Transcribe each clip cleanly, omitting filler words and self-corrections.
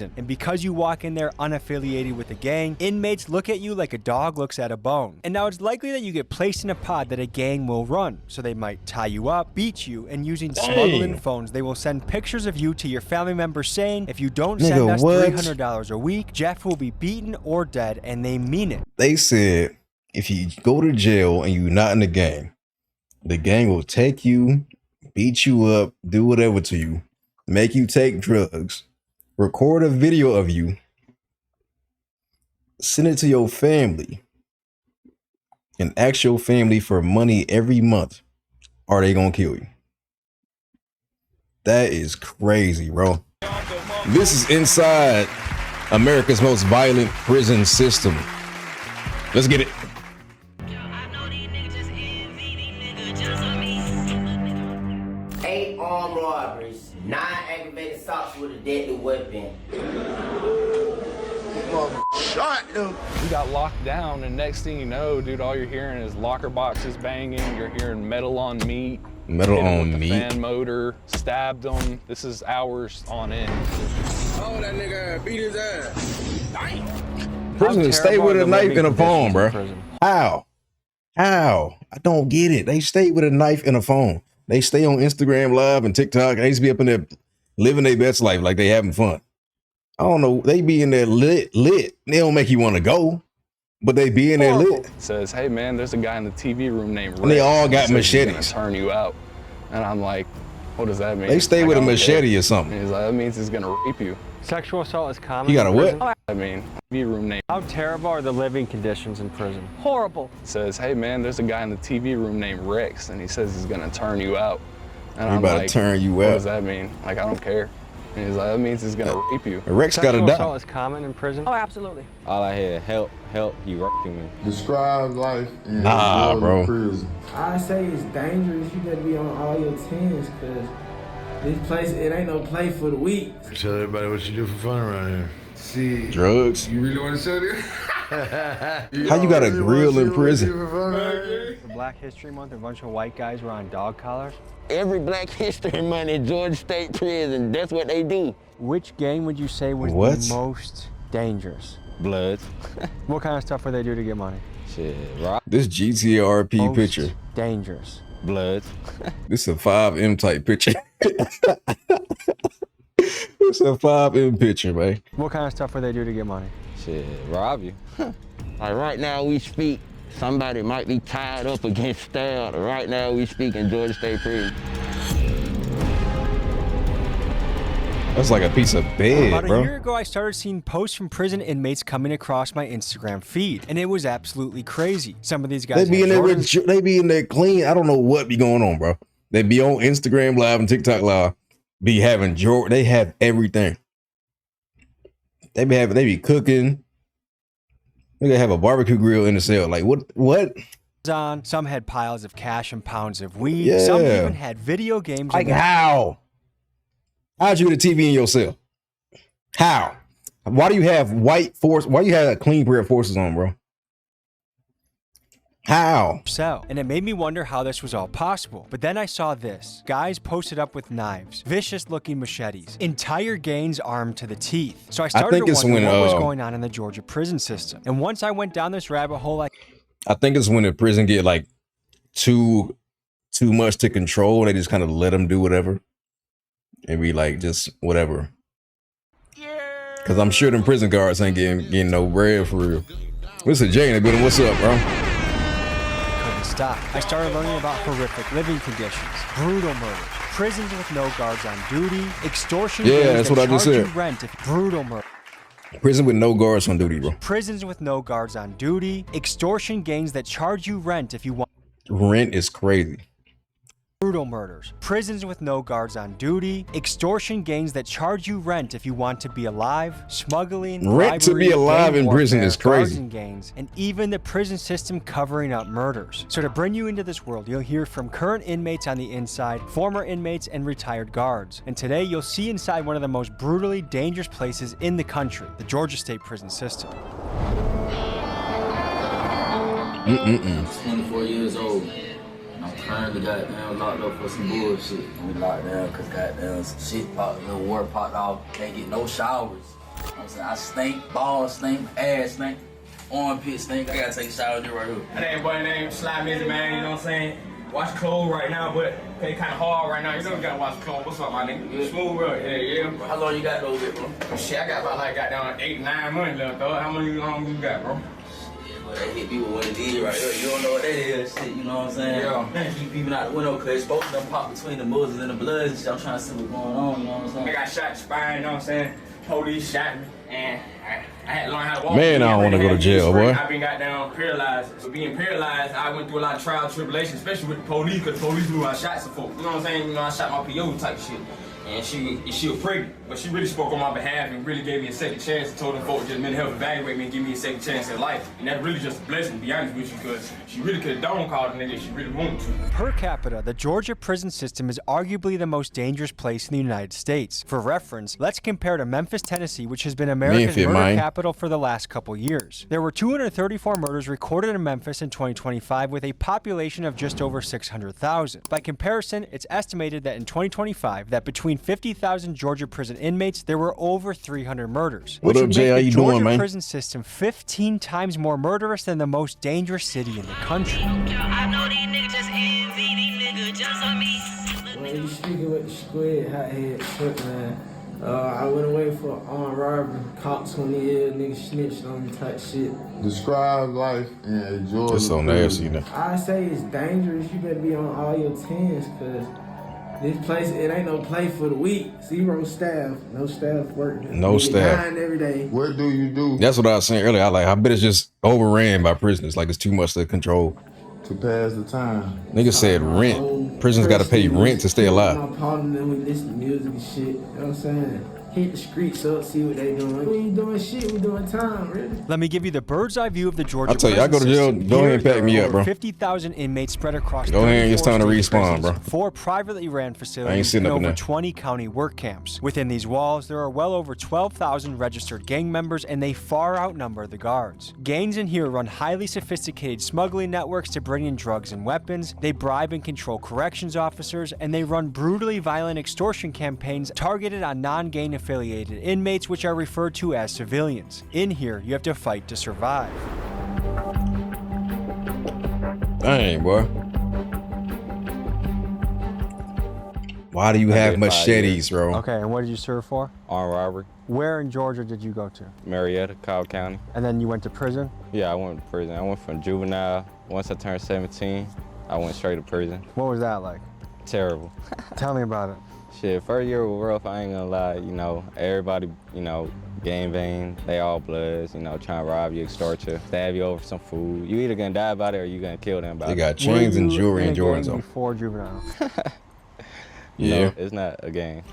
And because you walk in there unaffiliated with a gang, inmates look at you like a dog looks at a bone. And now it's likely that you get placed in a pod that a gang will run. So they might tie you up, beat you, and using smuggling phones, they will send pictures of you to your family members saying, if you don't send us $300 a week, Jeff will be beaten or dead, and they mean it. They said, if you go to jail and you're not in the gang will take you, beat you up, do whatever to you, make you take drugs, record a video of you, send it to your family, and ask your family for money every month, or they gonna kill you. That is crazy, bro. This is inside America's most violent prison system. Let's get it. 8 armed robberies, 9 aggravated assaults with a deadly weapon. Shot them. We got locked down, and next thing you know, dude, all you're hearing is locker boxes banging. You're hearing metal on meat. Metal on meat. Fan motor, stabbed them. This is hours on end. Oh, that nigga beat his ass. Prisoners stay with a knife and a phone, bro. How? I don't get it. They stay with a knife and a phone. They stay on Instagram Live and TikTok. They used to be up in there living their best life like they having fun. I don't know. They be in there lit. They don't make you want to go, but they be in there lit. Says, hey man, there's a guy in the TV room named Rex. And they all got machetes. He's gonna turn you out. And I'm like, what does that mean? They stay with a machete or something. And he's like, that means he's gonna rape you. Sexual assault is common. You got a what? I mean, TV room name. How terrible are the living conditions in prison? Horrible. Says, hey man, there's a guy in the TV room named Rex, and he says he's gonna turn you out. And I'm about to turn you out. What does that mean? Like, I don't care. And he's like, that means he's gonna rape you. Rex got to die. Sexual assault is common in prison? Oh, absolutely. All I hear, help, he raping me. Describe life in bro. prison. I say it's dangerous. You gotta be on all your tens, cause this place, it ain't no play for the weak. Tell everybody what you do for fun around here. See, drugs. You really want to show this? How you got a grill in prison? For Black History Month, a bunch of white guys were on dog collars. Every Black History Month in Georgia State Prison, that's what they do. Which gang would you say was the most dangerous? Bloods. What kind of stuff would they do to get money? Shit, rock. This GTA RP Most picture. dangerous. Bloods. This is a 5M type picture. It's a 5M picture, man. What kind of stuff would they do to get money? Shit, rob you. Like right now we speak, somebody might be tied up against stabbed. Right now we speak in Georgia State Prison. That's like a piece of bed, About bro. a year ago, I started seeing posts from prison inmates coming across my Instagram feed, and it was absolutely crazy. Some of these guys, They be in there clean. I don't know what be going on, bro. They be on Instagram Live and TikTok Live. Be having they have everything. They be cooking. They have a barbecue grill in the cell. Like what? Some had piles of cash and pounds of weed. Yeah. Some even had video games. Like how? How'd you get a TV in your cell? How? Why do you have white force? Why do you have a clean pair of forces on, bro? How? And it made me wonder how this was all possible. But then I saw this. Guys posted up with knives, vicious looking machetes, entire gangs armed to the teeth. So I started to wonder what was going on in the Georgia prison system. And once I went down this rabbit hole, I think it's when the prison get like too much to control. And they just kind of let them do whatever. And be like, just whatever. Cause I'm sure them prison guards ain't getting no bread for real. Mr. Jay in the building, what's up, bro? Stop. I started learning about horrific living conditions, brutal murders, prisons with no guards on duty, extortion. Yeah, that's what I just said. Brutal murder. Prison with no guards on duty, bro. Prisons with no guards on duty, extortion gangs that charge you rent if you want. Rent is crazy. Brutal murders, prisons with no guards on duty, extortion gangs that charge you rent if you want to be alive, smuggling, rent to be alive in prison is crazy. Gangs, and even the prison system covering up murders. So to bring you into this world, you'll hear from current inmates on the inside, former inmates, and retired guards. And today you'll see inside one of the most brutally dangerous places in the country, the Georgia State prison system. 24 years old. I'm currently goddamn locked up for some bullshit. We locked down because goddamn some shit popped, little water popped off. Can't get no showers. I'm saying, I stink, balls stink, ass stink, armpit stink. I gotta take a shower with you right here. That ain't boy name Slime Midget, man, you know what I'm saying? Wash clothes right now, but it kind of hard right now. You know we gotta wash clothes. What's up, my nigga? Good. Smooth, bro. Yeah. How long you got those with, bro? Shit, I got about like goddamn 8, 9 months left, though. How many long you got, bro? Yeah, but they hit me with what it is right here. You don't know what that is, shit, you know what I'm saying? Yeah. Man, keep peeping out the window, cause both of them pop between the muzzles and the bloods and shit. I'm trying to see what's going on, you know what I'm saying? I got shot in the spine, you know what I'm saying? Police shot me, and I had to learn how to walk. Man, I don't want to go to jail, boy. I've been goddamn paralyzed. So being paralyzed, I went through a lot of trial and tribulation, especially with the police, because the police knew I shot some folks. You know what I'm saying? You know, I shot my PO type shit. And she was pregnant, but she really spoke on my behalf and really gave me a second chance and told them folks just mental health evaluate me and give me a second chance at life. And that's really just a blessing, to be honest with you, because she really could have don't call the nigga if she really wanted to. Per capita, the Georgia prison system is arguably the most dangerous place in the United States. For reference, let's compare to Memphis, Tennessee, which has been America's murder capital for the last couple years. There were 234 murders recorded in Memphis in 2025 with a population of just over 600,000. By comparison, it's estimated that in 2025, that between 50,000 Georgia prison inmates, there were over 300 murders. What up, Jay? How you doing, man? The Georgia prison system 15 times more murderous than the most dangerous city in the country. I know these niggas just envy, these niggas just on me. When you speaking with the squid, hothead shit, man. I went away for armed robbery, caught 20 years, niggas snitched on me type shit. Describe life in Georgia. It's so nasty, you know. I say it's dangerous. You better be on all your 10s, cause this place, it ain't no place for the weak. 0 staff, no staff work. No staff. Every day. What do you do? That's what I was saying earlier. I bet it's just overran by prisoners. Like it's too much to control. To pass the time. Niggas said rent. Prisoners got to pay rent to stay alive. My partner, then we listen to music and shit. You know what I'm saying? Hit the streets up, see what they doing. We ain't doing shit, we doing time, really. Let me give you the bird's eye view of the Georgia I'll tell you, I go to jail, go ahead and pack me up, bro. 50,000 inmates spread across Go ahead, it's time to respawn, bro. 4 privately ran facilities I ain't sitting and up in over there. 20 county work camps. Within these walls, there are well over 12,000 registered gang members, and they far outnumber the guards. Gangs in here run highly sophisticated smuggling networks to bring in drugs and weapons. They bribe and control corrections officers, and they run brutally violent extortion campaigns targeted on non-gang affiliated inmates, which are referred to as civilians. In here, you have to fight to survive. Dang, boy. Why do you have machetes, bro? Okay, and what did you serve for? Armed robbery. Where in Georgia did you go to? Marietta, Cobb County. And then you went to prison? Yeah, I went to prison. I went from juvenile. Once I turned 17, I went straight to prison. What was that like? Terrible. Tell me about it. Shit, first year was rough, I ain't gonna lie. You know, everybody, you know, gang bang, they all bloods, you know, trying to rob you, extort you, stab you over some food. You either gonna die about it or you gonna kill them about it. They got chains and jewelry and Jordans on. Before juvenile. Yeah. No, it's not a game.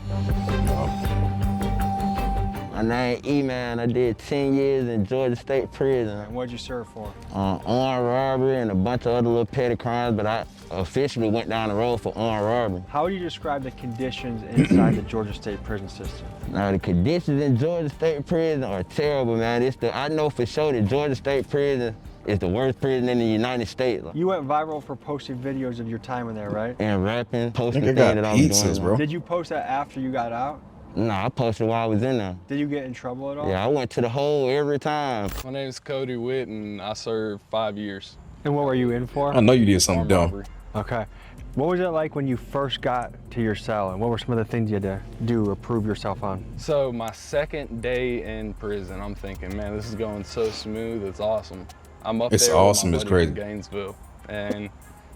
My name E-Man. I did 10 years in Georgia State Prison. And what'd you serve for? Armed robbery and a bunch of other little petty crimes, but I officially went down the road for armed robbery. How would you describe the conditions inside the Georgia State prison system? Now, the conditions in Georgia State Prison are terrible, man. I know for sure that Georgia State Prison is the worst prison in the United States. You went viral for posting videos of your time in there, right? And rapping, posting Nigga things got that I was pizzas, doing. bro. Did you post that after you got out? Nah, I posted while I was in there. Did you get in trouble at all? Yeah, I went to the hole every time. My name is Cody Witt, and I served 5 years. And what were you in for? I know you did something Armed dumb. robbery. Okay. What was it like when you first got to your cell, and what were some of the things you had to do or prove yourself on? So my second day in prison, I'm thinking, man, this is going so smooth, it's awesome. I'm up It's there awesome, with it's my buddy crazy. from Gainesville, and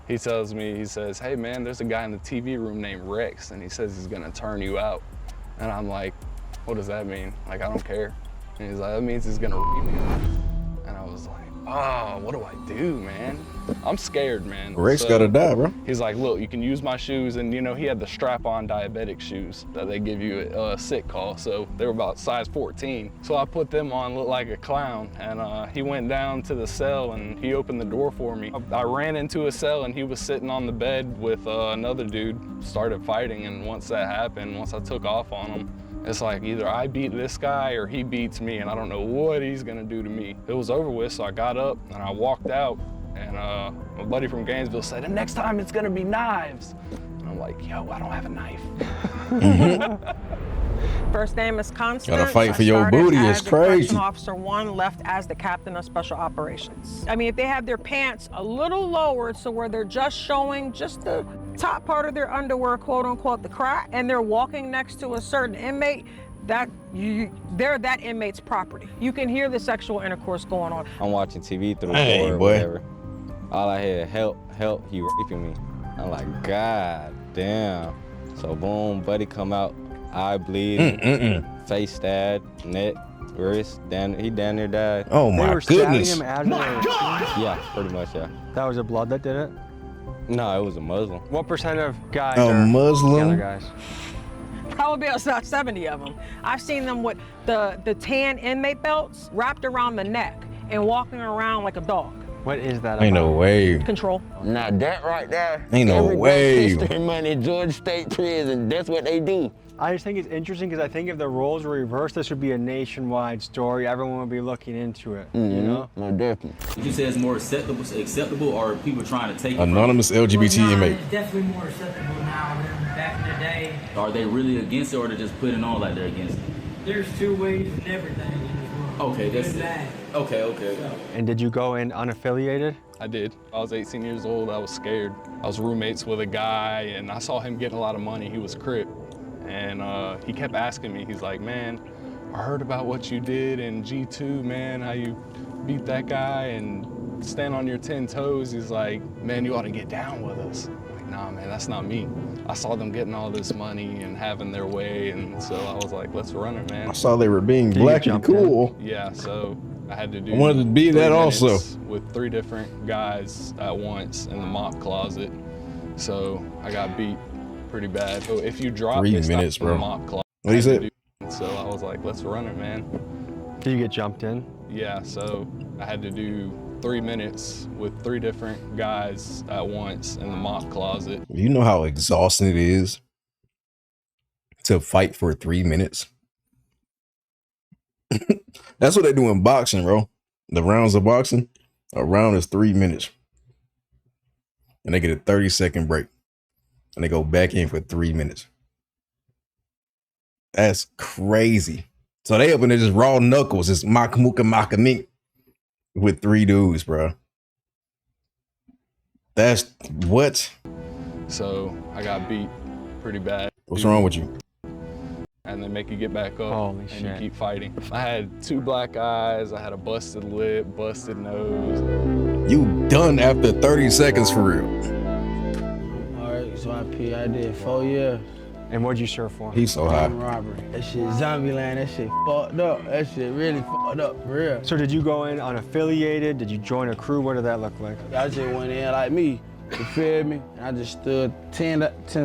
he tells me, he says, hey man, there's a guy in the TV room named Rex, and he says he's gonna turn you out. And I'm like, what does that mean? Like, I don't care. And he's like, that means he's gonna rape me. And I was like, oh, what do I do, man? I'm scared, man. Rex So gotta die, bro. He's like, look, you can use my shoes. And you know, he had the strap-on diabetic shoes that they give you at a sick call. So they were about size 14. So I put them on, looked like a clown. And he went down to the cell and he opened the door for me. I ran into a cell and he was sitting on the bed with another dude, started fighting. And once that happened, once I took off on him, it's like either I beat this guy or he beats me, and I don't know what he's gonna do to me. It was over with, so I got up and I walked out, and my buddy from Gainesville said, and next time it's gonna be knives. And I'm like, yo, I don't have a knife. First name is Constance. Gotta fight for I your started booty, as it's the crazy. Correction Officer 1, left as the Captain of Special Operations. I mean, if they have their pants a little lowered so where they're just showing just the top part of their underwear, quote unquote, the crack, and they're walking next to a certain inmate, they're that inmate's property. You can hear the sexual intercourse going on. I'm watching TV through the Hey, door or boy. whatever. All I hear, help, help, he raping me. I'm like, God damn. So boom, buddy come out, eye bleeding, face stabbed, neck, wrist, he down near died. Oh They my were stabbing goodness. him as they were shooting? Yeah, pretty much, yeah. That was the blood that did it? No, it was a Muslim. What percent of guys A are Muslim? the other guys? Probably about 70 of them. I've seen them with the tan inmate belts wrapped around the neck and walking around like a dog. What is that Ain't about? no way. Control. Now that right there, Ain't no everybody way. takes their money in Georgia State Prison. That's what they do. I just think it's interesting because I think if the roles were reversed, this would be a nationwide story. Everyone would be looking into it, you know? No, definitely. Would you say it's more acceptable, or are people trying to take it from Anonymous LGBT Well, nah, inmate. It's definitely more acceptable now than back in the day. you? Are they really against it, or they're just putting on like they're against it? There's two ways in everything in this world. Okay, that's Good it. and bad. Okay. And did you go in unaffiliated? I did. I was 18 years old. I was scared. I was roommates with a guy, and I saw him getting a lot of money. He was Crip. And he kept asking me, he's like, man, I heard about what you did in G2, man, how you beat that guy and stand on your 10 toes. He's like, man, you ought to get down with us. I'm like, nah, man, that's not me. I saw them getting all this money and having their way, and so I was like, let's run it, man. I saw they were being Did you black and jump in? cool. Yeah, so I had to do I wanted to be 3 that also. minutes with 3 different guys at once in the mop closet. So I got beat pretty bad. So if you drop 3 they stop minutes, in the bro. mop closet. What do you I had say? to do- So I was like, let's run it, man. Did you get jumped in? Yeah, so I had to do 3 minutes with 3 different guys at once in the mop closet. You know how exhausting it is to fight for 3 minutes? That's what they do in boxing, bro. The rounds of boxing, a round is 3 minutes. And they get a 30-second break. And they go back in for 3 minutes. That's crazy. So they up in there just raw knuckles, just maka mink with 3 dudes, bro. That's what? So I got beat pretty bad. What's wrong with you? And they make you get back up Holy and shit. you keep fighting. I had 2 black eyes, I had a busted lip, busted nose. You done after 30 seconds for real. Alright, so I did 4 years. And what'd you serve for? He's so high. Robbery. That shit zombie land, that shit fucked up. That shit really fucked up, for real. So did you go in unaffiliated? Did you join a crew? What did that look like? I just went in like me, you feel me? And I just stood 10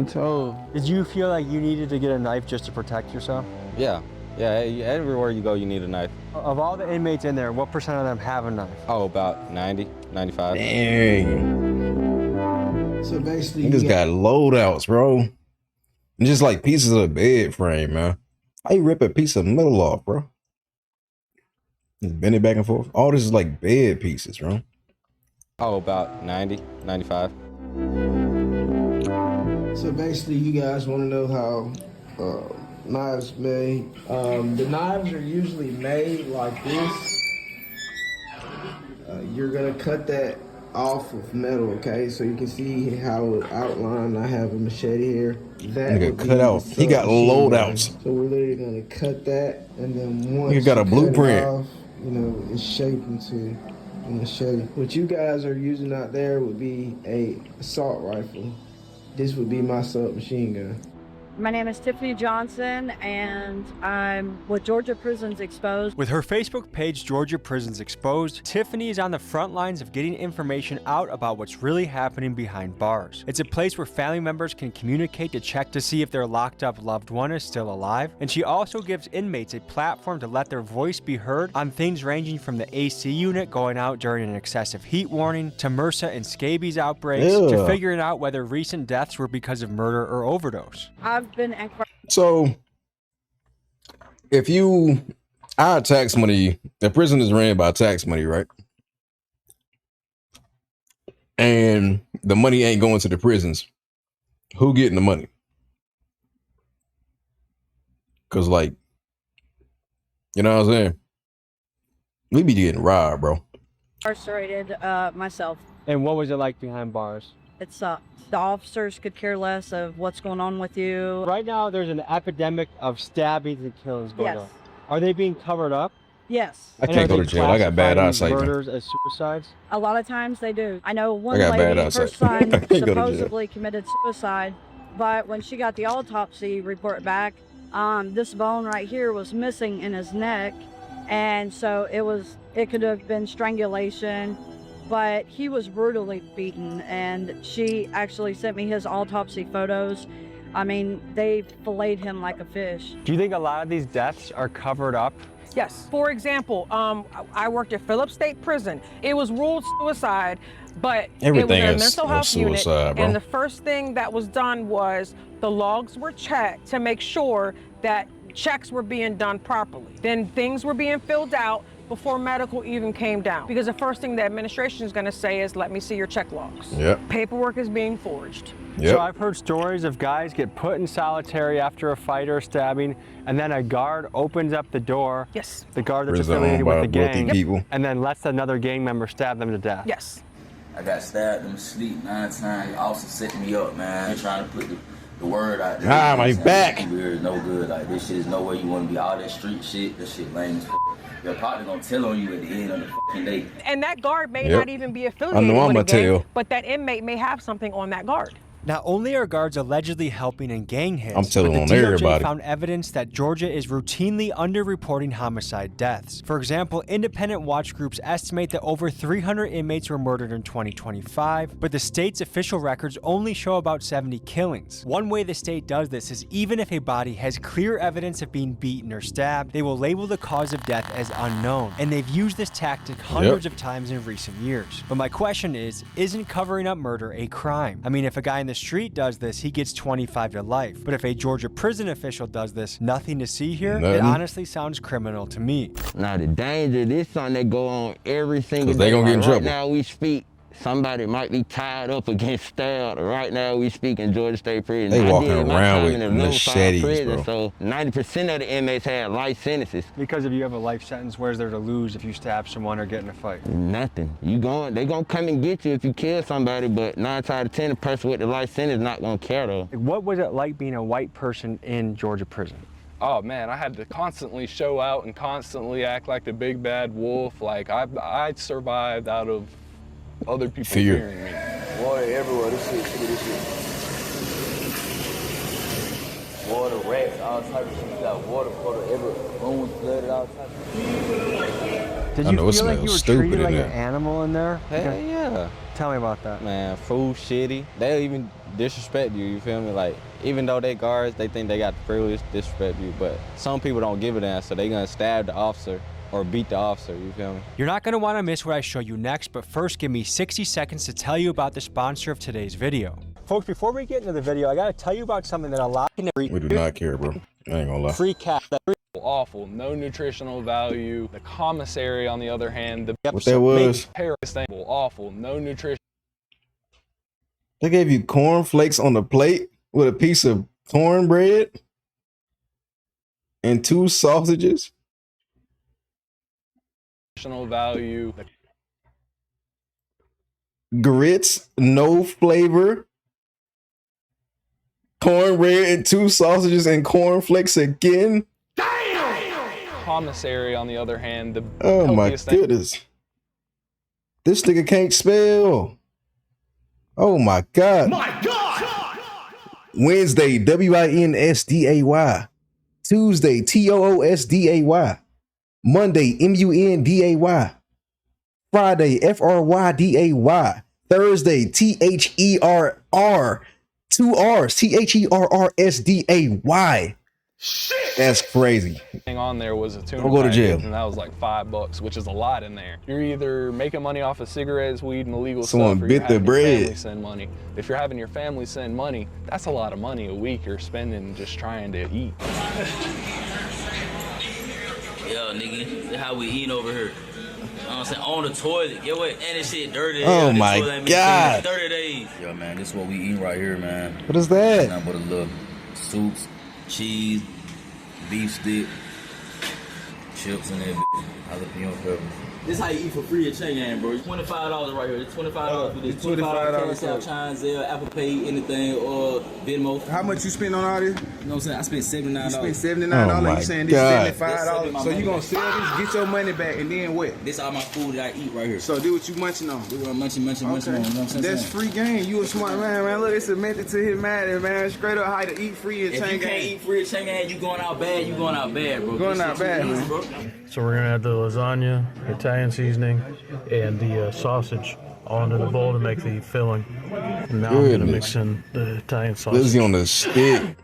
toes. Did you feel like you needed to get a knife just to protect yourself? Yeah, everywhere you go, you need a knife. Of all the inmates in there, what percent of them have a knife? Oh, about 90, 95. Dang. So basically, Niggas got loadouts, bro. And just like pieces of the bed frame, man. How you rip a piece of metal off, bro? Just bend it back and forth. All this is like bed pieces, bro. Oh, about 90, 95. So basically, you guys want to know how knives made. The knives are usually made like this. You're gonna cut that off of metal, okay? So you can see how it outlined. I have a machete here. That Nigga would be cut out. the He got submachine loadouts. gun. So we're literally gonna cut that, and then once Nigga got a you cut it blueprint. off, you know, it's shaped into a machete. What you guys are using out there would be a assault rifle. This would be my submachine gun. My name is Tiffany Johnson, and I'm with Georgia Prisons Exposed. With her Facebook page, Georgia Prisons Exposed, Tiffany is on the front lines of getting information out about what's really happening behind bars. It's a place where family members can communicate to check to see if their locked up loved one is still alive. And she also gives inmates a platform to let their voice be heard on things ranging from the AC unit going out during an excessive heat warning, to MRSA and scabies outbreaks, to figuring out whether recent deaths were because of murder or overdose. I've been So, if our tax money, the prison is ran by tax money, right? And the money ain't going to the prisons. Who getting the money? Cause like, you know what I'm saying? We be getting robbed, bro. Incarcerated myself. And what was it like behind bars? It sucked. The officers could care less of what's going on with you. Right now, there's an epidemic of stabbings and killings going Yes. on. Are they being covered up? Yes. I can't go to jail. I got bad eyesight. Murders as suicides? A lot of times they do. I know one I got bad lady, her eyesight. son I can't go to jail. supposedly committed suicide, but when she got the autopsy report back, this bone right here was missing in his neck, and so it could have been strangulation, but he was brutally beaten, and she actually sent me his autopsy photos. I mean, they filleted him like a fish. Do you think a lot of these deaths are covered up? Yes. For example, I worked at Phillips State Prison. It was ruled suicide, but Everything it was a is mental health suicide, unit. bro. And the first thing that was done was the logs were checked to make sure that checks were being done properly. Then things were being filled out before medical even came down. Because the first thing the administration is going to say is, let me see your check logs. Yep. Paperwork is being forged. Yep. So I've heard stories of guys get put in solitary after a fight or a stabbing, and then a guard opens up the door. Yes. The guard that's Prison affiliated owned with by the gang, wealthy people. and then lets another gang member stab them to death. Yes. I got stabbed in my sleep 9 times. Also set me up, man. Trying to put the word out there. Ah, my back. Weird, no good. Like, this shit is nowhere you want to be. All that street shit, that shit lame as f***. Your partner gonna tell on you at the end of the fucking day. And that guard may Yep. not even be affiliated I know with I'ma a gang, tell. but that inmate may have something on that guard. Not only are guards allegedly helping in gang hits, I'm telling but on the DOJ everybody. found evidence that Georgia is routinely underreporting homicide deaths. For example, independent watch groups estimate that over 300 inmates were murdered in 2025, but the state's official records only show about 70 killings. One way the state does this is even if a body has clear evidence of being beaten or stabbed, they will label the cause of death as unknown, and they've used this tactic hundreds of times in recent years. But my question is, isn't covering up murder a crime? I mean, if a guy in the street does this, he gets 25 to life. But if a Georgia prison official does this, nothing to see here, it Nothing. honestly sounds criminal to me. Now the danger, this something that go on every single 'Cause they day. gonna get in Like, trouble. Right now we speak, somebody might be tied up against stabbed. Right now we speak in Georgia State Prison. They I walking did my around time with in a level 5 machetes, prison, bro. So 90% of the inmates had life sentences. Because if you have a life sentence, where's there to lose if you stab someone or get in a fight? Nothing. They gonna come and get you if you kill somebody, but 9 times out of 10, the person with the life sentence not gonna care though. Like, what was it like being a white person in Georgia prison? Oh man, I had to constantly show out and constantly act like the big bad wolf. Like I survived out of other people Fear. fearing me. Water everywhere. This shit, look at this shit. Water, rats, all type of shit. You got water everywhere. Rooms flooded, all type of shit. Did I you know it feel like smells you were stupid treated in like there. an animal in there? Hell yeah. Tell me about that. Man, food shitty. They'll even disrespect you, you feel me? Like, even though they guards, they think they got the privilege to disrespect you, but some people don't give a damn, so they gonna stab the officer or beat the officer, you feel me? You're not going to want to miss what I show you next, but first give me 60 seconds to tell you about the sponsor of today's video. Folks, before we get into the video, I got to tell you about something that a lot of We do not care, bro. I ain't gonna lie. free cash. Awful, no nutritional value. The Commissary, on the other hand, the What that was? terrorist thing, awful, no nutrition. They gave you cornflakes on the plate with a piece of cornbread and 2 sausages. Value. Grits, no flavor. Cornbread and 2 sausages and cornflakes again. Commissary, on the other hand, the Oh my healthiest thing. goodness. This nigga can't spell. Oh my God. Wednesday, WINSDAY. Tuesday, TOOSDAY. Monday, MUNDAY. Friday, FRYDAY. Thursday, THERR. 2 R's, THERRSDAY. That's crazy. Thing on there was a tuna Don't go to package, jail. and that was like $5, which is a lot in there. You're either making money off of cigarettes, weed, and illegal Someone stuff, or bit you're the having your bread. family send money. If you're having your family send money, that's a lot of money a week you're spending just trying to eat. Yo, nigga, that's how we eating over here. You know what I'm saying? On the toilet. Get what? And this shit dirty. Oh This my toilet ain't been God. cleaned in 30 days. Yo, man, this is what we eating right here, man. What is that? Nothing but a little soups, cheese, beef stick, chips and that bitch, jalapeno peppers. This how you eat for free at Cheyenne, bro. It's $25 right here. It's $25 for this. $25 Cash App, Zelle, Apple Pay, anything, or Venmo. How much you spend on all this? You know what I'm saying? I spent $79. You spent $79. You saying this $75? So you gonna sell this, get your money back, and then what? This all my food that I eat right here. So do what you munching on. Do what I'm munching on. You know what I'm saying? That's free game. You a smart man. Look, it's a method to his madness, man. Straight up how to eat free at Cheyenne. If you can't eat free at Cheyenne, you going out bad. You going out bad, bro. Going out bad, man. Bro. So we're gonna add the lasagna, Italian seasoning, and the sausage all into the bowl to make the filling. And now I'm gonna mix in the Italian sausage. Lizzie on the stick.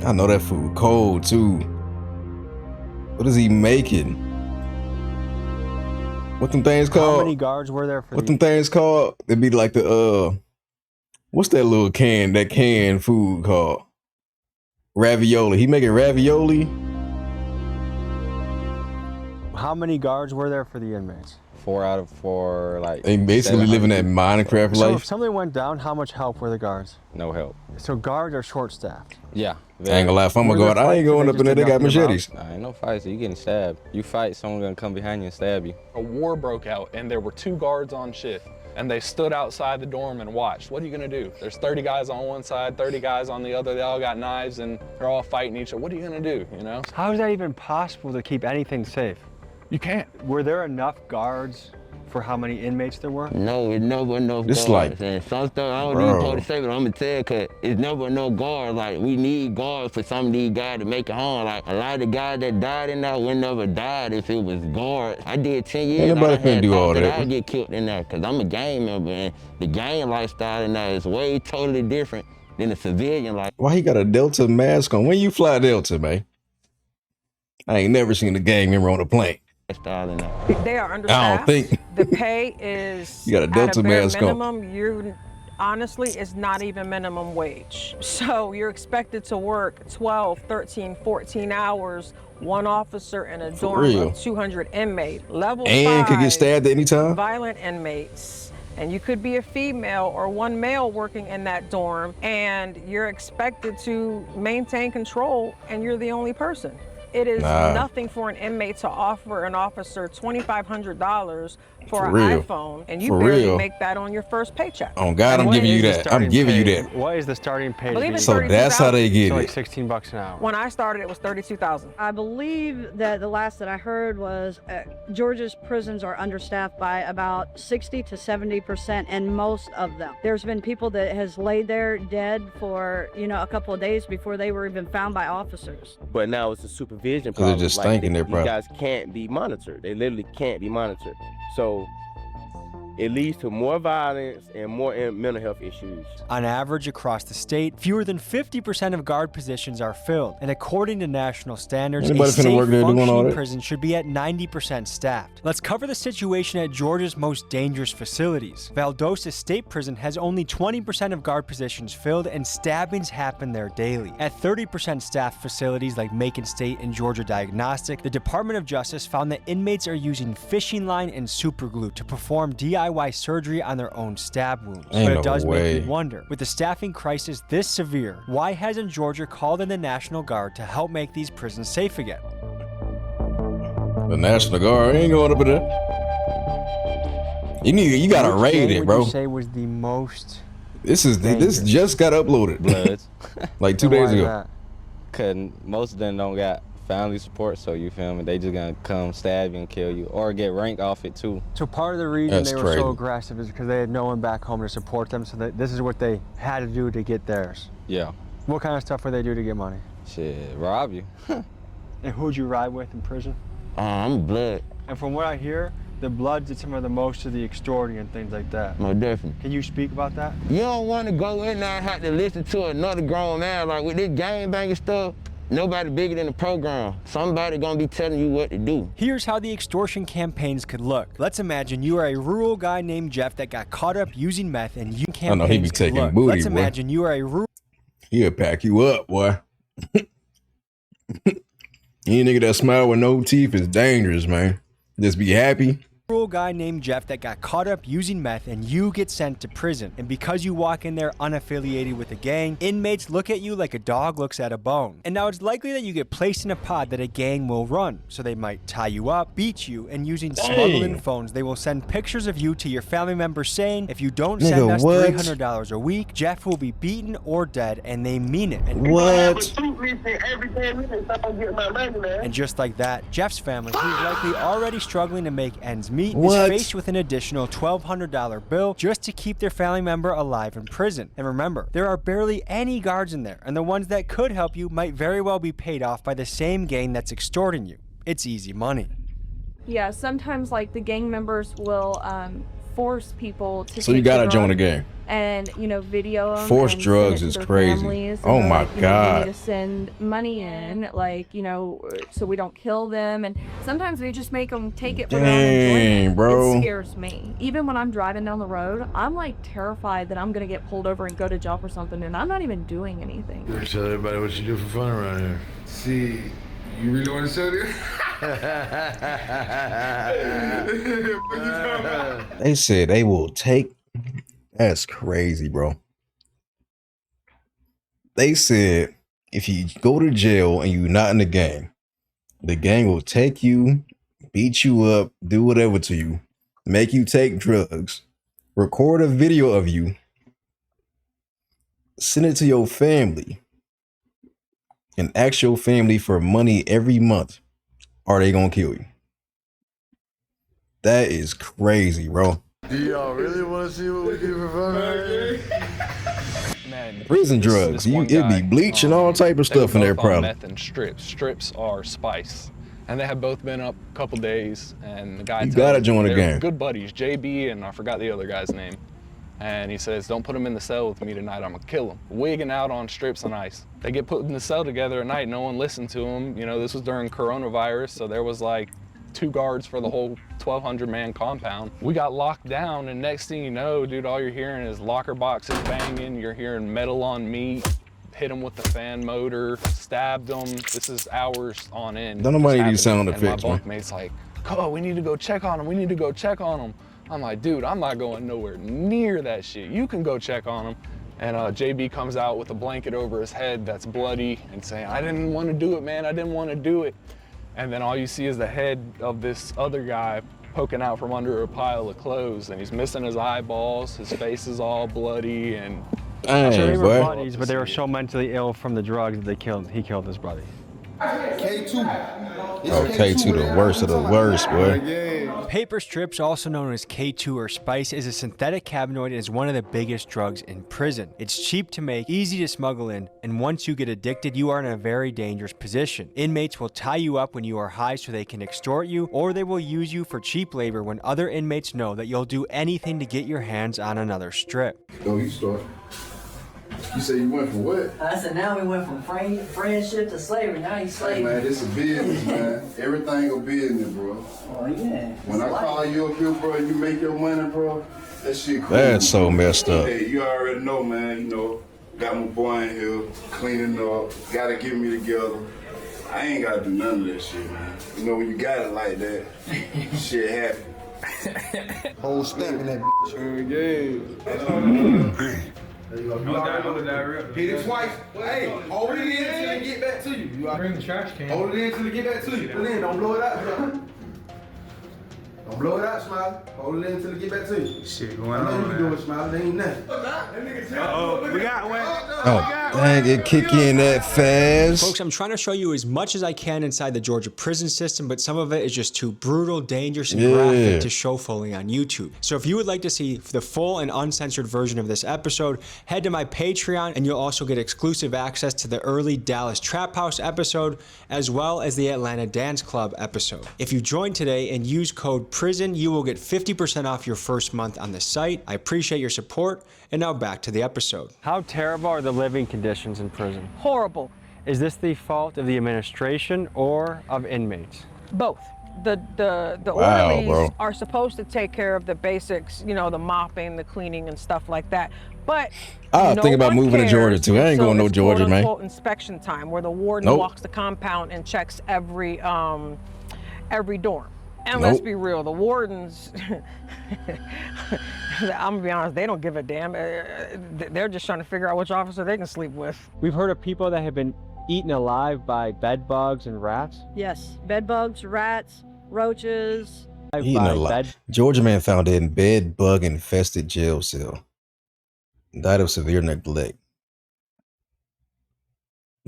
I know that food cold too. What is he making? What them things called? How many guards were there for what them things called? It'd be like the what's that little canned food called? Ravioli. He making ravioli. How many guards were there for the inmates? 4 out of 4, like. They basically living that Minecraft So life. if something went down, how much help were the guards? No help. So guards are short-staffed. Yeah. I ain't gonna lie, if I'm gonna go out, I ain't going up in there, they got machetes. Nah, ain't no fights, you getting stabbed. You fight, someone gonna come behind you and stab you. A war broke out and there were 2 guards on shift and they stood outside the dorm and watched. What are you gonna do? There's 30 guys on one side, 30 guys on the other, they all got knives and they're all fighting each other. What are you gonna do, you know? How is that even possible to keep anything safe? You can't. Were there enough guards for how many inmates there were? No, it's never enough It's guards. like, And some stuff I don't even supposed to say, but I'm gonna tell you, cause it's never enough guards. Like, we need guards for some of these guys to make it home. Like, a lot of the guys that died in there would never died if it was guards. I did 10 years. Ain't nobody I had finna do all thought that. I'd get killed in there, cause I'm a gang member, and the gang lifestyle in there is way totally different than the civilian life. why he got a Delta mask on? When you fly Delta, man? I ain't never seen a gang member on a plane. They are understaffed. I don't think. The pay is You got a Delta at a bare mask on. minimum. You honestly, it's not even minimum wage. So you're expected to work 12, 13, 14 hours, one officer in a dorm real? of 200 inmate. Level And 5, could get stabbed at any time? violent inmates. And you could be a female or one male working in that dorm, and you're expected to maintain control, and you're the only person. It is nothing for an inmate to offer an officer $2,500 for an real. iPhone, and you For barely real. make that on your first paycheck. On God, I'm What giving you is the that. I'm starting giving you pay? that. What is the starting pay? I believe it's So that's how they get So like it. $16 an hour. When I started, it was $32,000. I believe that the last that I heard was Georgia's prisons are understaffed by about 60 to 70% in most of them. There's been people that has laid there dead for, a couple of days before they were even found by officers. But now it's a supervision 'Cause they're problem. just thinking they're these probably- guys can't be monitored. They literally can't be monitored. So it leads to more violence and more mental health issues. On average, across the state, fewer than 50% of guard positions are filled. And according to national standards, Anybody a finna safe work there doing all functioning that? prison should be at 90% staffed. Let's cover the situation at Georgia's most dangerous facilities. Valdosta State Prison has only 20% of guard positions filled, and stabbings happen there daily. At 30% staffed facilities like Macon State and Georgia Diagnostic, the Department of Justice found that inmates are using fishing line and superglue to perform DIY surgery on their own stab wounds. Ain't But no it does way. make you wonder, with the staffing crisis this severe, why hasn't Georgia called in the National Guard to help make these prisons safe again? The National Guard ain't going up in there. You gotta Which rate game it, would bro. you say was the most This dangerous? just got uploaded. Bloods. like 2 And why days is ago. that? Cause most of them don't got family support, so you feel me? They just gonna come stab you and kill you, or get rank off it too. So part of the reason That's they were crazy. so aggressive is because they had no one back home to support them, so that this is what they had to do to get theirs. Yeah. What kind of stuff would they do to get money? Shit, rob you. And who'd you ride with in prison? I'm blood. And from what I hear, the Bloods did some of the most of the extorting and things like that. Most definitely. Can you speak about that? You don't want to go in there and have to listen to another grown man. Like with this gangbanging stuff, nobody bigger than the program. Somebody gonna be telling you what to do. Here's how the extortion campaigns could look. Let's imagine you are a rural guy named Jeff that got caught up using meth, and you campaigns I know he be could taking look. booty, Let's boy. imagine you are a rural. He'll pack you up, boy. Any nigga that smile with no teeth is dangerous, man. Just be happy. cruel guy named Jeff that got caught up using meth, and you get sent to prison. And because you walk in there unaffiliated with a gang, inmates look at you like a dog looks at a bone. And now it's likely that you get placed in a pod that a gang will run. So they might tie you up, beat you, and using smuggling phones, they will send pictures of you to your family members saying, if you don't send us $300 a week, Jeff will be beaten or dead, and they mean it. And And just like that, Jeff's family, who's likely already struggling to make ends meet, is faced with an additional $1,200 bill just to keep their family member alive in prison. And remember, there are barely any guards in there, and the ones that could help you might very well be paid off by the same gang that's extorting you. It's easy money. Yeah, sometimes like the gang members will force people to So you gotta join the gang. And video them. Forced drugs is crazy. Oh my God. We need to send money in, so we don't kill them. And sometimes we just make them take it for their own enjoyment. Bro. It scares me. Even when I'm driving down the road, I'm like terrified that I'm gonna get pulled over and go to jail for something, and I'm not even doing anything. Tell everybody what you do for fun around here. See, you really want to show this? They said they will take. That's crazy, bro. They said if you go to jail and you're not in the gang will take you, beat you up, do whatever to you, make you take drugs, record a video of you, send it to your family, and ask your family for money every month, or they gonna kill you. That is crazy, bro. Do y'all really want to see what we do for fun right here? Man, prison drugs, it'd be bleach and all type of stuff in there probably. Meth and strips. Strips are spice. And they have both been up a couple days, and the guy you gotta join the gang. Good buddies, JB and I forgot the other guy's name. And he says, don't put him in the cell with me tonight, I'm gonna kill him. Wigging out on strips and ice. They get put in the cell together at night, no one listened to them. This was during coronavirus, so there was like 2 guards for the whole 1,200-man compound. We got locked down, and next thing you know, dude, all you're hearing is locker boxes banging, you're hearing metal on meat, hit them with the fan motor, stabbed them. This is hours on end. Don't nobody need sound effects, man. man. My bunkmate's like, oh, we need to go check on him, we need to go check on him. I'm like, dude, I'm not going nowhere near that shit. You can go check on him. And JB comes out with a blanket over his head that's bloody and saying, I didn't want to do it, man, I didn't want to do it. And then all you see is the head of this other guy poking out from under a pile of clothes, and he's missing his eyeballs, his face is all bloody, and they were buddies, but they were so mentally ill from the drugs that he killed his brother. K2. Oh, K2 the worst of the worst, boy. Paper strips, also known as K2 or spice, is a synthetic cannabinoid and is one of the biggest drugs in prison. It's cheap to make, easy to smuggle in, and once you get addicted, you are in a very dangerous position. Inmates will tie you up when you are high so they can extort you, or they will use you for cheap labor when other inmates know that you'll do anything to get your hands on another strip. Go, you start. You say you went from what? I said now we went from friendship to slavery. Now he's slavery. Man, this is business, man. Everything a business, bro. Oh yeah. When I call you up here, bro, and you make your money, bro, that shit cool. That's so messed up. Hey, you already know, man. Got my boy in here, cleaning up, gotta get me together. I ain't gotta do none of that shit, man. When you got it like that, shit happen. Whole step in that bitch. There you go. You already know the diarrhea. Hit it twice. Hey, hold it in until they get back to you. Bring the trash can. Hold it in until they get back to you. Put it in. Don't blow it out, bro. Don't blow it out, Smiley. Hold it in until they get back to you. Shit going on, man. I know you doing, Smiley. They ain't nothing. Uh-oh, we got one. Oh, dang, it kick in that fast. Folks, I'm trying to show you as much as I can inside the Georgia prison system, but some of it is just too brutal, dangerous, and graphic to show fully on YouTube. So if you would like to see the full and uncensored version of this episode, head to my Patreon, and you'll also get exclusive access to the early Dallas Trap House episode, as well as the Atlanta Dance Club episode. If you join today and use code PRISON, you will get 50% off your first month on the site. I appreciate your support, and now back to the episode. How terrible are the living conditions in prison? Horrible. Is this the fault of the administration or of inmates? Both. The orderlies are supposed to take care of the basics, the mopping, the cleaning, and stuff like that. But I think about moving to Georgia too. I ain't going no Georgia, man. Inspection time, where the warden walks the compound and checks every dorm. And let's be real, the wardens, I'm gonna be honest, they don't give a damn. They're just trying to figure out which officer they can sleep with. We've heard of people that have been eaten alive by bed bugs and rats. Yes, bed bugs, rats, roaches. Eating a lot. Georgia man found dead in bed bug infested jail cell. Died of severe neglect.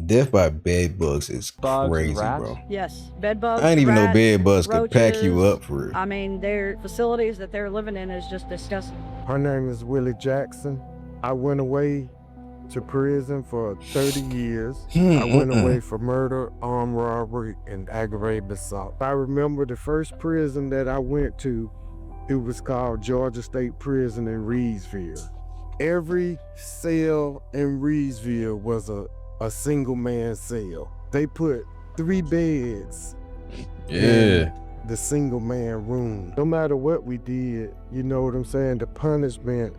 Death by bed bugs is crazy, bro. Yes, bed bugs. I didn't even know rats, bed bugs could roaches. pack you up for real. I mean, their facilities that they're living in is just disgusting. Her name is Willie Jackson. I went away to prison for 30 years. I went away for murder, armed robbery, and aggravated assault. I remember the first prison that I went to, it was called Georgia State Prison in Reedsville. Every cell in Reedsville was a single man cell. They put 3 beds in the single man room. No matter what we did, you know what I'm saying? The punishment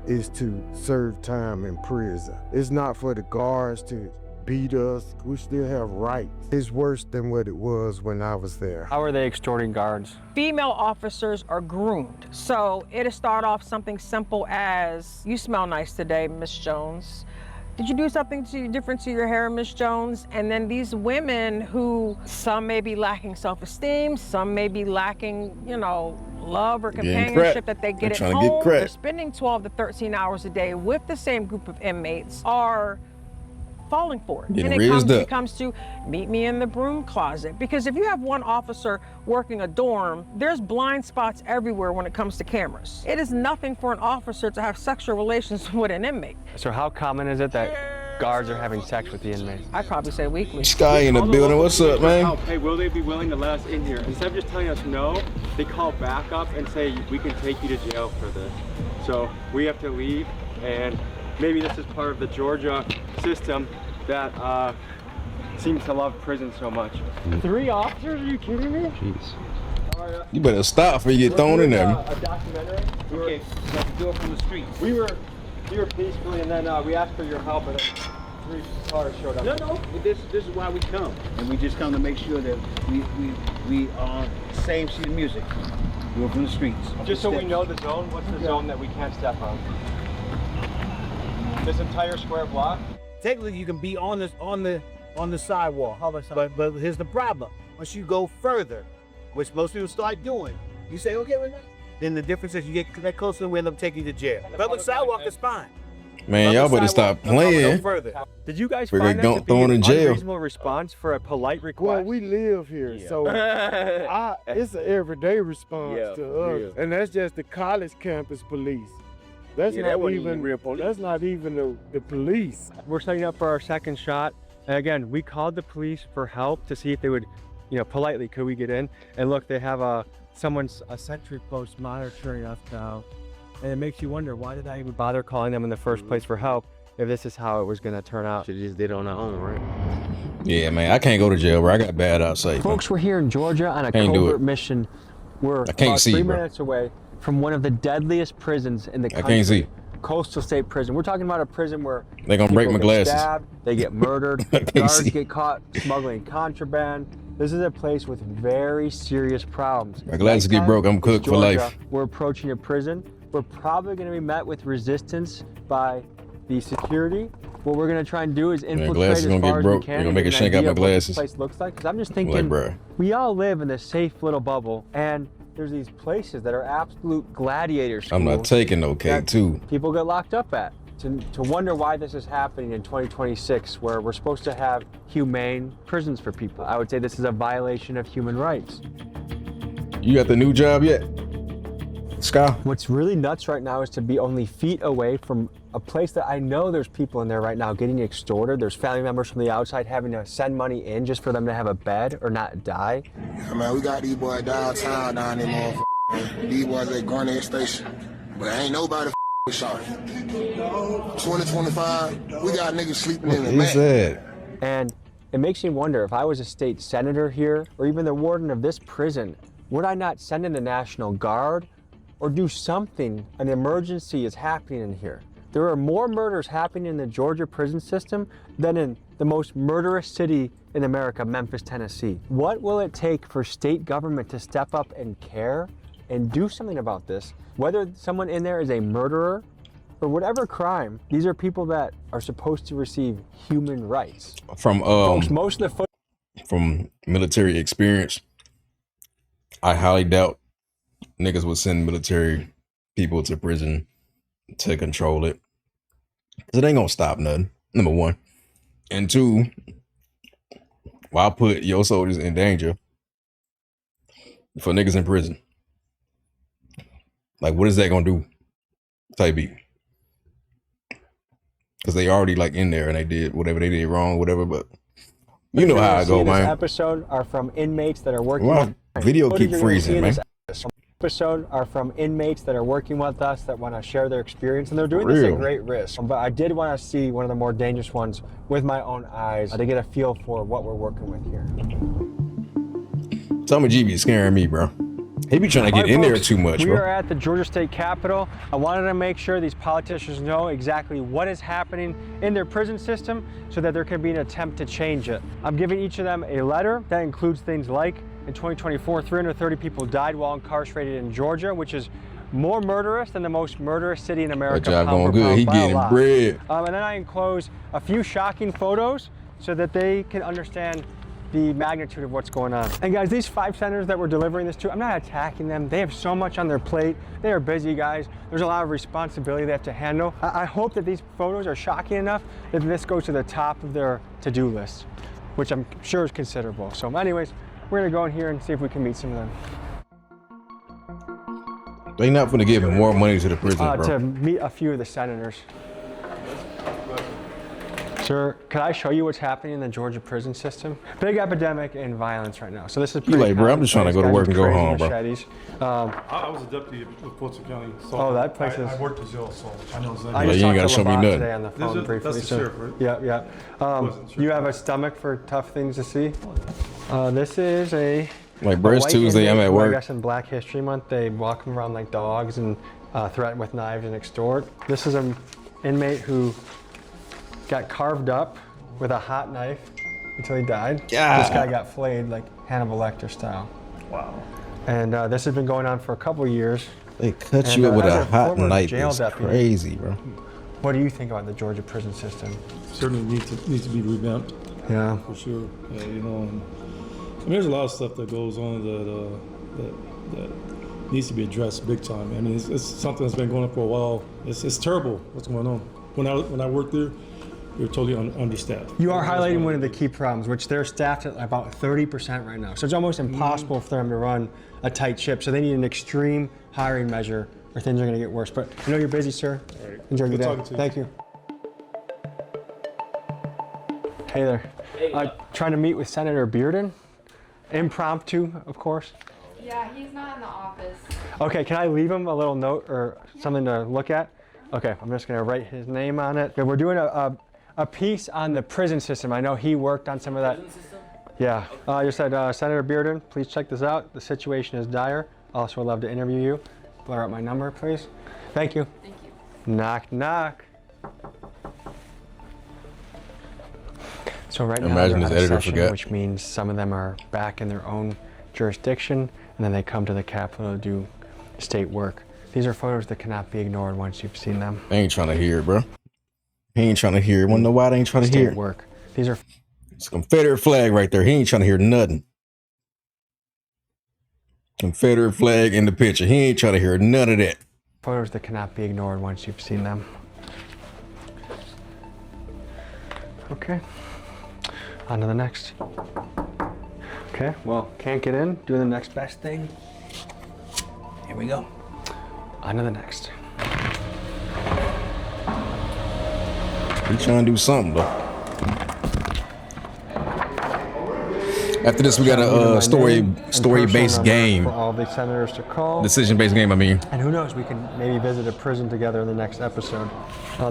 is to serve time in prison. It's not for the guards to beat us. We still have rights. It's worse than what it was when I was there. How are they extorting guards? Female officers are groomed. So it'll start off something simple as, you smell nice today, Miss Jones. Did you do something different to your hair, Miss Jones? And then these women who, some may be lacking self-esteem, some may be lacking, you know, love or companionship that they get at home. They're spending 12 to 13 hours a day with the same group of inmates, are falling for it. And it comes to meet me in the broom closet. Because if you have one officer working a dorm, there's blind spots everywhere when it comes to cameras. It is nothing for an officer to have sexual relations with an inmate. So how common is it that guards are having sex with the inmates? I'd probably say weekly. Sky in the building, what's up, man? Hey, will they be willing to let us in here? Instead of just telling us no, they call back up and say, we can take you to jail for this. So we have to leave, and maybe this is part of the Georgia system that seems to love prison so much. 3 officers? Are you kidding me? Jeez. You better stop before you get thrown in there. A documentary. Okay, so I do it from the street. We were peacefully, and then we asked for your help, and then 3 cars showed up. No. This is why we come, and we just come to make sure that we are same sheet of music. Do it from the streets. Just so we know the zone. What's the zone that we can't step on? This entire square block. Technically, you can be on the sidewalk. But here's the problem: once you go further, which most people start doing, you say, okay, we're not. Then the difference is you get that closer, and we end up taking you to jail. Public sidewalk is fine. Man, y'all better stop playing. Did you guys We're find that to be thrown in an jail. unreasonable response for a polite request? Well, we live here, so it's an everyday response to us, and that's just the college campus police. That's not even real police. That's not even the police. We're setting up for our second shot. And again, we called the police for help to see if they would, you know, politely, could we get in? And look, they have a sentry post monitoring us now. And it makes you wonder, why did I even bother calling them in the first place for help if this is how it was gonna turn out? Should've just did it on our own, right? Yeah, man, I can't go to jail, bro. I got bad outside. Folks, we're here in Georgia on a covert mission. We're about 3 minutes away from one of the deadliest prisons in the country. I can't see. Coastal State Prison. We're talking about a prison where they're gonna break my glasses. Stabbed, they get murdered, guards get caught smuggling contraband. This is a place with very serious problems. My glasses get broke, I'm cooked for life. We're approaching a prison. We're probably going to be met with resistance by the security. What we're going to try and do is infiltrate as far as we can. They're gonna make a shank out my glasses. What this place looks like. Because I'm just thinking, we all live in this safe little bubble, and there's these places that are absolute gladiator schools. I'm not taking no cake too. People get locked up at. To wonder why this is happening in 2026, where we're supposed to have humane prisons for people. I would say this is a violation of human rights. You got the new job yet, Sky? What's really nuts right now is to be only feet away from a place that I know there's people in there right now getting extorted. There's family members from the outside having to send money in just for them to have a bed or not die. Yeah, man, we got these boys downtown down there, motherfucker. These boys at Garnett Station. But ain't nobody shot. 2025, we got niggas sleeping in the back. And it makes me wonder, if I was a state senator here, or even the warden of this prison, would I not send in the National Guard or do something? An emergency is happening in here. There are more murders happening in the Georgia prison system than in the most murderous city in America, Memphis, Tennessee. What will it take for state government to step up and care and do something about this? Whether someone in there is a murderer or whatever crime, these are people that are supposed to receive human rights. From most of the from military experience, I highly doubt niggas would send military people to prison to control it. Cause it ain't gonna stop nothing, number one. And two, why put your soldiers in danger for niggas in prison? Like, what is that gonna do? Type beat. Because they already like in there and they did whatever they did wrong, whatever, but you know how I go, man. This episode are from inmates that are working Wow, video keep freezing, man. Episode are from inmates that are working with us that want to share their experience, and they're doing this at great risk. But I did want to see one of the more dangerous ones with my own eyes to get a feel for what we're working with here. Tommy G be scaring me, bro. He be trying to get in there too much, We bro. are at the Georgia State Capitol. I wanted to make sure these politicians know exactly what is happening in their prison system so that there can be an attempt to change it. I'm giving each of them a letter that includes things like, in 2024, 330 people died while incarcerated in Georgia, which is more murderous than the most murderous city in America. That job going good. He getting bread. And then I enclose a few shocking photos so that they can understand the magnitude of what's going on. And guys, these 5 senators that we're delivering this to, I'm not attacking them. They have so much on their plate. They are busy guys. There's a lot of responsibility they have to handle. I hope that these photos are shocking enough that this goes to the top of their to-do list, which I'm sure is considerable. So anyways, we're gonna go in here and see if we can meet some of them. They not gonna give more money to the prison, bro. To meet a few of the senators. Sir, could I show you what's happening in the Georgia prison system? Big epidemic in violence right now. So this is You like, bro, I'm just trying to go to work and go home, bro. I was a deputy of Fulton County. So Oh, that place is. I worked the jail, so I know exactly. I just you ain't gotta talked to show me Labat nothing. today on the phone briefly. That's the sheriff, right? Yeah, yeah. You have a stomach for tough things to see? This is a Like, bro, it's white Tuesday, I'm inmate at who, work. I guess in Black History Month, they walk them around like dogs and threaten with knives and extort. This is an inmate who got carved up with a hot knife until he died. Yeah. This guy got flayed like Hannibal Lecter style. Wow. And this has been going on for a couple of years. They cut you up with as a hot former knife. jail It's deputy, crazy, bro. What do you think about the Georgia prison system? Certainly needs to be revamped. Yeah. For sure. Yeah, you know, and there's a lot of stuff that goes on that needs to be addressed big time. I mean, it's something that's been going on for a while. It's terrible what's going on. When I worked there, we were totally understaffed. You are highlighting one of the key problems, which they're staffed at about 30% right now. So it's almost impossible for them to run a tight ship. So they need an extreme hiring measure or things are going to get worse. But I know you're busy, sir. All right. Enjoy your Good day. talking to you. Thank you. Hey there. Trying to meet with Senator Bearden. Impromptu, of course. Yeah, he's not in the office. Okay, can I leave him a little note or something to look at? Okay, I'm just going to write his name on it. We're doing a piece on the prison system. I know he worked on some of that. Prison system? Yeah. You said, Senator Bearden, please check this out. The situation is dire. Also would love to interview you. Blur out my number, please. Thank you. Thank you. Knock, knock. So right now Imagine they're this out of editor session, forgot. which means some of them are back in their own jurisdiction, and then they come to the Capitol to do state work. These are photos that cannot be ignored once you've seen them. They ain't trying to hear it, bro. He ain't trying to hear it. Wanna know why they ain't trying to hear it? Work. These are. It's a Confederate flag right there. He ain't trying to hear nothing. Confederate flag in the picture. He ain't trying to hear none of that. Photos that cannot be ignored once you've seen them. Okay. On to the next. Okay, well, can't get in. Doing the next best thing. Here we go. On to the next. We trying to do something, though. After this, we got a story-based game. For all the senators to call. Decision-based game, I mean. And who knows, we can maybe visit a prison together in the next episode.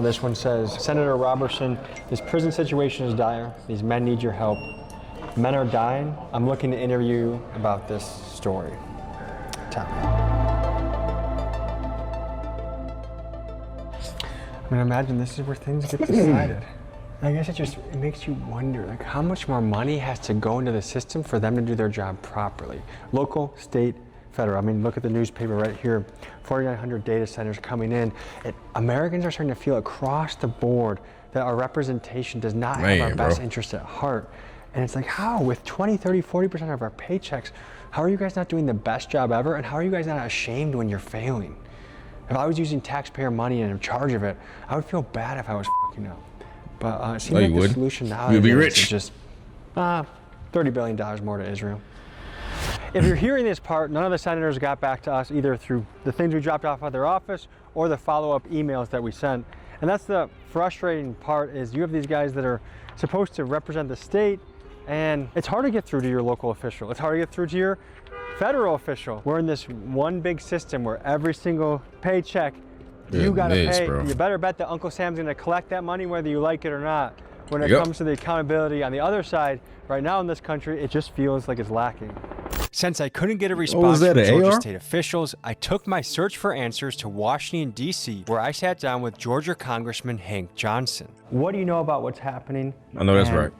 This one says, Senator Robertson, this prison situation is dire. These men need your help. Men are dying. I'm looking to interview you about this story. Tell me. I mean, imagine this is where things get decided. I guess it makes you wonder, like, how much more money has to go into the system for them to do their job properly? Local, state, federal. I mean, look at the newspaper right here, 4,900 data centers coming in. Americans are starting to feel across the board that our representation does not have our best interests at heart. And it's like, how? With 20, 30, 40% of our paychecks, how are you guys not doing the best job ever? And how are you guys not ashamed when you're failing? If I was using taxpayer money and in charge of it, I would feel bad if I was fucking up. But it seems like the solution now is just $30 billion more to Israel. If you're hearing this part, none of the senators got back to us either through the things we dropped off at their office or the follow-up emails that we sent. And that's the frustrating part, is you have these guys that are supposed to represent the state, and it's hard to get through to your local official. It's hard to get through to your federal official. We're in this one big system where every single paycheck you gotta pay. Bro. You better bet that Uncle Sam's gonna collect that money whether you like it or not. When it comes to the accountability on the other side, right now in this country, it just feels like it's lacking. Since I couldn't get a response from Georgia state officials, I took my search for answers to Washington, D.C., where I sat down with Georgia Congressman Hank Johnson. What do you know about what's happening? I know that's right.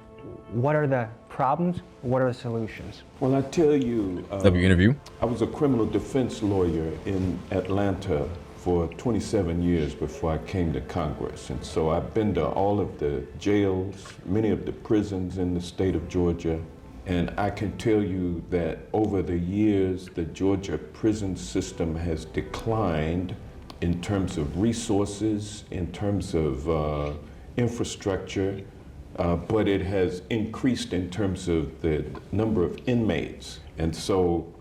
What are the problems? What are the solutions? Well, I tell you, interview. I was a criminal defense lawyer in Atlanta for 27 years before I came to Congress. And so I've been to all of the jails, many of the prisons in the state of Georgia. And I can tell you that over the years, the Georgia prison system has declined in terms of resources, in terms of infrastructure, but it has increased in terms of the number of inmates. And so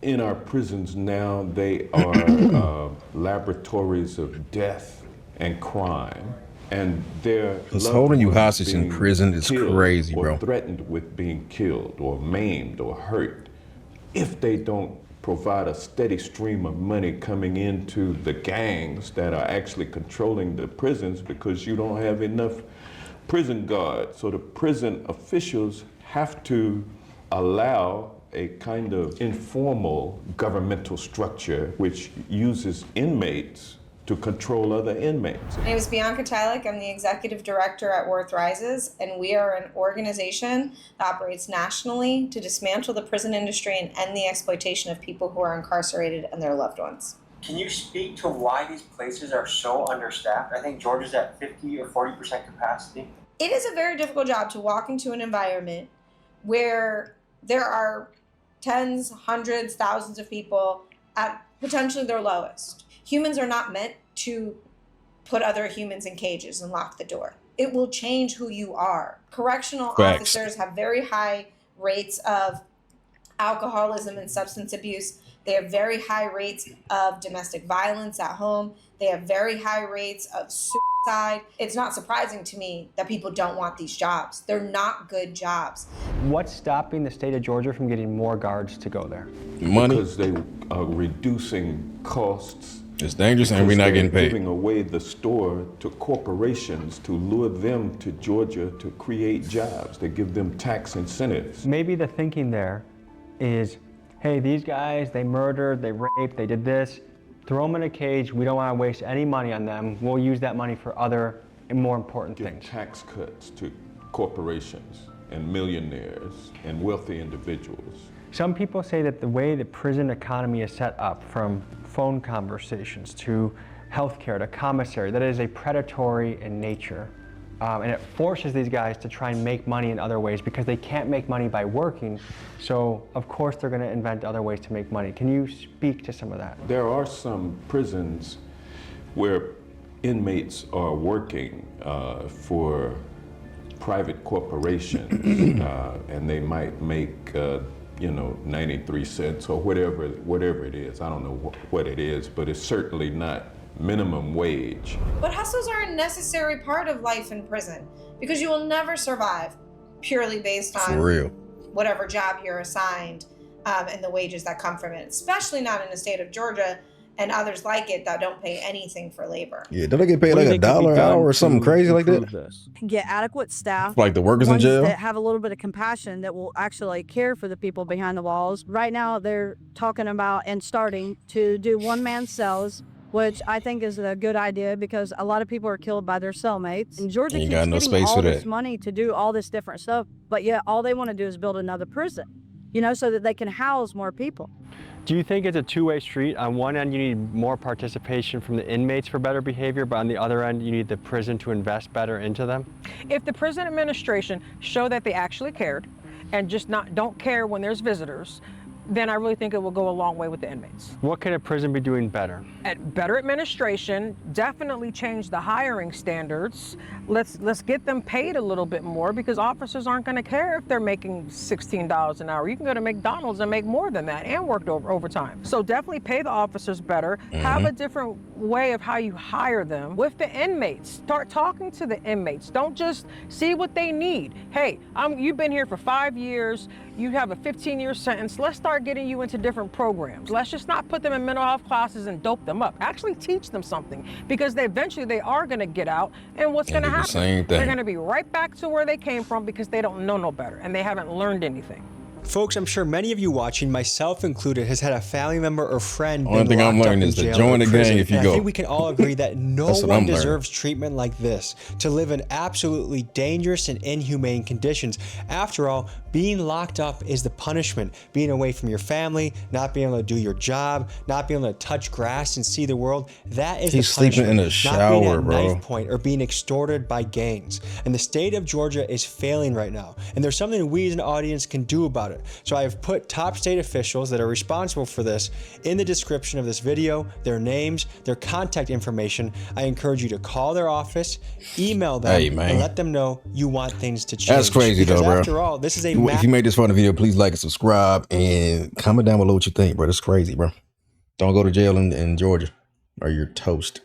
in our prisons now, they are laboratories of death and crime. And they're holding you hostage in prison is crazy, bro. Or threatened with being killed or maimed or hurt if they don't provide a steady stream of money coming into the gangs that are actually controlling the prisons, because you don't have enough prison guards. So the prison officials have to allow a kind of informal governmental structure which uses inmates to control other inmates. My name is Bianca Tylik. I'm the executive director at Worth Rises, and we are an organization that operates nationally to dismantle the prison industry and end the exploitation of people who are incarcerated and their loved ones. Can you speak to why these places are so understaffed? I think Georgia's at 50 or 40% capacity. It is a very difficult job to walk into an environment where there are tens, hundreds, thousands of people at potentially their lowest. Humans are not meant to put other humans in cages and lock the door. It will change who you are. Correctional officers have very high rates of alcoholism and substance abuse. They have very high rates of domestic violence at home. They have very high rates of suicide. It's not surprising to me that people don't want these jobs. They're not good jobs. What's stopping the state of Georgia from getting more guards to go there? Money. Because they are reducing costs. It's dangerous and we're not getting paid. Giving away the store to corporations to lure them to Georgia to create jobs. They give them tax incentives. Maybe the thinking there is, hey, these guys, they murdered, they raped, they did this. Throw them in a cage. We don't want to waste any money on them. We'll use that money for other and more important things. Tax cuts to corporations and millionaires and wealthy individuals. Some people say that the way the prison economy is set up, from phone conversations to healthcare to commissary, that it is a predatory in nature. And it forces these guys to try and make money in other ways because they can't make money by working. So of course they're going to invent other ways to make money. Can you speak to some of that? There are some prisons where inmates are working for private corporations and they might make 93 cents or whatever it is. I don't know what it is, but it's certainly not minimum wage. But hustles are a necessary part of life in prison because you will never survive purely based on whatever job you're assigned and the wages that come from it, especially not in the state of Georgia and others like it that don't pay anything for labor. Yeah, don't they get paid like $1 an hour or something crazy like that? Get adequate staff. Like the workers in jail? That have a little bit of compassion that will actually care for the people behind the walls. Right now, they're talking about and starting to do one-man cells which I think is a good idea because a lot of people are killed by their cellmates. And Georgia Ain't keeps got no getting space all for this that. money to do all this different stuff, but yet all they want to do is build another prison, you know, so that they can house more people. Do you think it's a two-way street? On one end, you need more participation from the inmates for better behavior, but on the other end, you need the prison to invest better into them? If the prison administration show that they actually cared and just don't care when there's visitors, then I really think it will go a long way with the inmates. What can a prison be doing better? At better administration, definitely change the hiring standards. Let's get them paid a little bit more because officers aren't going to care if they're making $16 an hour. You can go to McDonald's and make more than that and work overtime. So definitely pay the officers better. Have a different way of how you hire them with the inmates. Start talking to the inmates. Don't just see what they need. Hey, you've been here for 5 years. You have a 15-year sentence. Let's start getting you into different programs. Let's just not put them in mental health classes and dope them up. Actually teach them something because eventually they are going to get out, and what's going to happen? They're going to be right back to where they came from because they don't know no better and they haven't learned anything. Folks, I'm sure many of you watching, myself included, has had a family member or friend Only thing I'm learning is to join the gang if you go. I go. think we can all agree that no one deserves treatment like this, to live in absolutely dangerous and inhumane conditions. After all, being locked up is the punishment. Being away from your family, not being able to do your job, not being able to touch grass and see the world, that is the punishment. Sleeping in the not shower, being at bro. knife point or being extorted by gangs. And the state of Georgia is failing right now. And there's something we as an audience can do about it. So I have put top state officials that are responsible for this in the description of this video, their names, their contact information. I encourage you to call their office, email them, and let them know you want things to change. That's crazy though, bro. After all, this is a if you made this fun of the video, please like and subscribe and comment down below what you think, bro. That's crazy, bro. Don't go to jail in Georgia or you're toast.